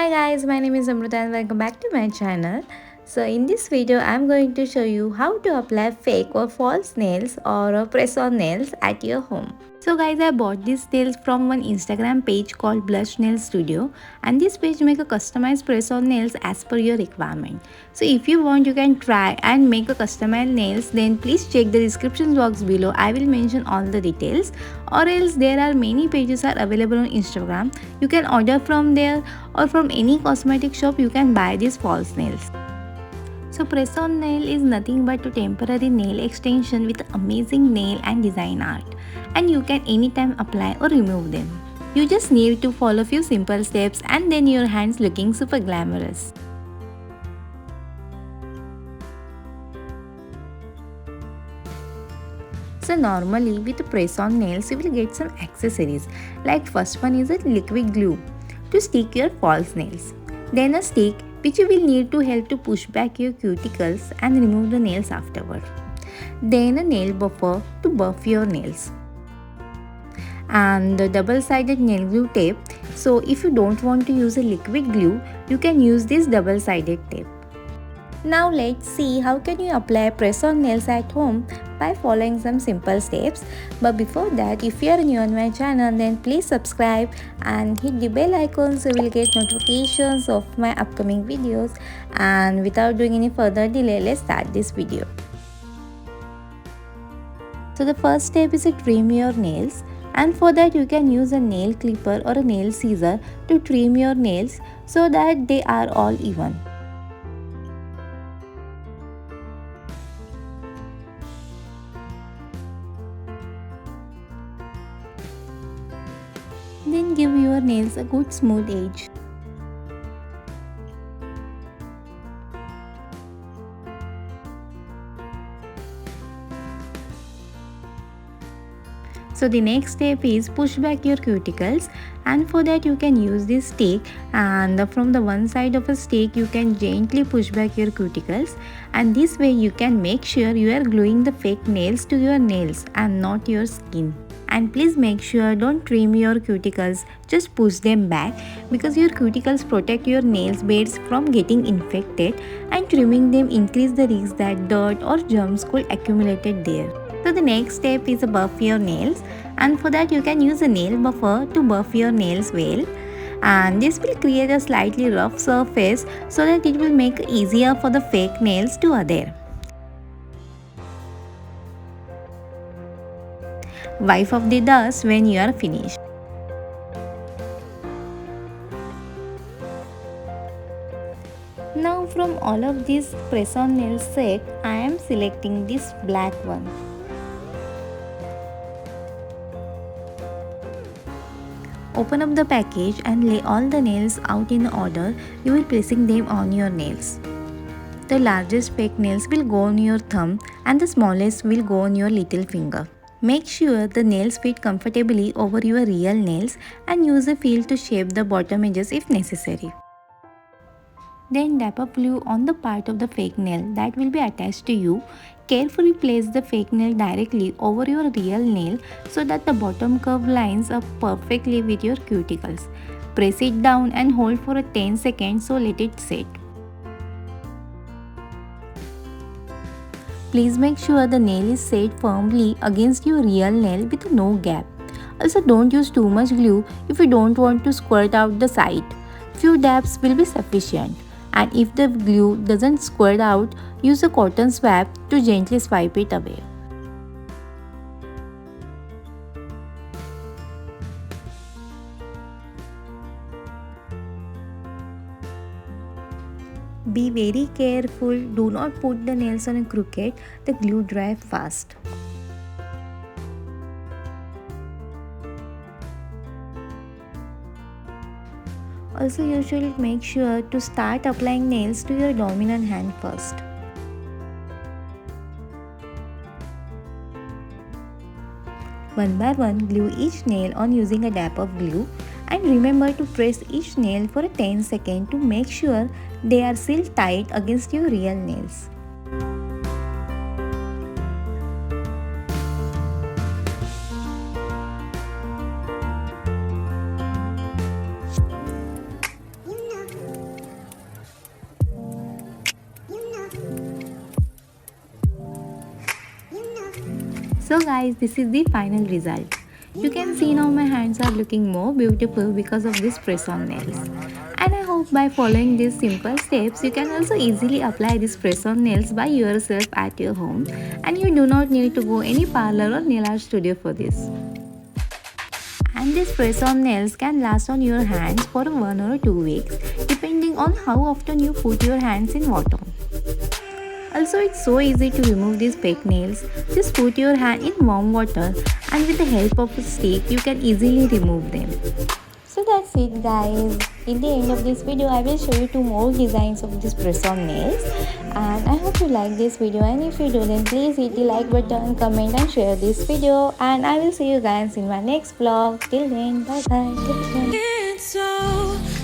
Hi guys, my name is Amrita and welcome back to my channel. So in this video, I'm going to show you how to apply fake or false nails or press-on nails at your home. So guys, I bought these nails from one Instagram page called Blush Nail Studio, and this page make a customized press-on nails as per your requirement. So if you want, you can try and make a customized nails, then please check the description box below. I will mention all the details, or else there are many pages are available on Instagram. You can order from there, or from any cosmetic shop you can buy these false nails. So press-on nail is nothing but a temporary nail extension with amazing nail and design art, and you can anytime apply or remove them. You just need to follow few simple steps and then your hands looking super glamorous. So normally with press-on nails you will get some accessories, like first one is a liquid glue to stick your false nails. Then a stick which you will need to help to push back your cuticles and remove the nails afterward. Then a nail buffer to buff your nails. And the double-sided nail glue tape. So if you don't want to use a liquid glue, you can use this double-sided tape. Now let's see how can you apply press-on nails at home by following some simple steps. But before that, if you are new on my channel, then please subscribe and hit the bell icon so you will get notifications of my upcoming videos. And without doing any further delay, let's start this video. So the first step is to trim your nails, and for that you can use a nail clipper or a nail scissor to trim your nails so that they are all even. Then give your nails a good smooth edge. So the next step is push back your cuticles, and for that you can use this stick, and from the one side of a stick you can gently push back your cuticles, and this way you can make sure you are gluing the fake nails to your nails and not your skin. And please make sure don't trim your cuticles, just push them back, because your cuticles protect your nails beds from getting infected, and trimming them increase the risk that dirt or germs could accumulate there. So the next step is to buff your nails, and for that you can use a nail buffer to buff your nails well, and this will create a slightly rough surface so that it will make it easier for the fake nails to adhere. Wipe off the dust when you are finished. Now from all of this press-on nail set, I am selecting this black one. Open up the package and lay all the nails out in order. You will placing them on your nails. The largest fake nails will go on your thumb and the smallest will go on your little finger. Make sure the nails fit comfortably over your real nails, and use a feel to shape the bottom edges if necessary. Then dab up glue on the part of the fake nail that will be attached to you. Carefully place the fake nail directly over your real nail so that the bottom curve lines up perfectly with your cuticles. Press it down and hold for 10 seconds, so let it set. Please make sure the nail is set firmly against your real nail with no gap. Also don't use too much glue if you don't want to squirt out the side. Few dabs will be sufficient. And if the glue doesn't squirt out, use a cotton swab to gently swipe it away. Be very careful, do not put the nails on a crooked, the glue dries fast. Also you should make sure to start applying nails to your dominant hand first. One by one, glue each nail on using a dab of glue, and remember to press each nail for 10 seconds to make sure they are sealed tight against your real nails. So guys, this is the final result. You can see now my hands are looking more beautiful because of this press-on nails. And I hope by following these simple steps, you can also easily apply this press-on nails by yourself at your home, and you do not need to go any parlor or nail art studio for this. And these press-on nails can last on your hands for 1 or 2 weeks, depending on how often you put your hands in water. Also, it's so easy to remove these fake nails. Just put your hand in warm water and with the help of a stick, you can easily remove them. So that's it guys. In the end of this video, I will show you 2 more designs of these press-on nails. And I hope you like this video, and if you do then please hit the like button, comment and share this video. And I will see you guys in my next vlog. Till then, bye bye. Take care.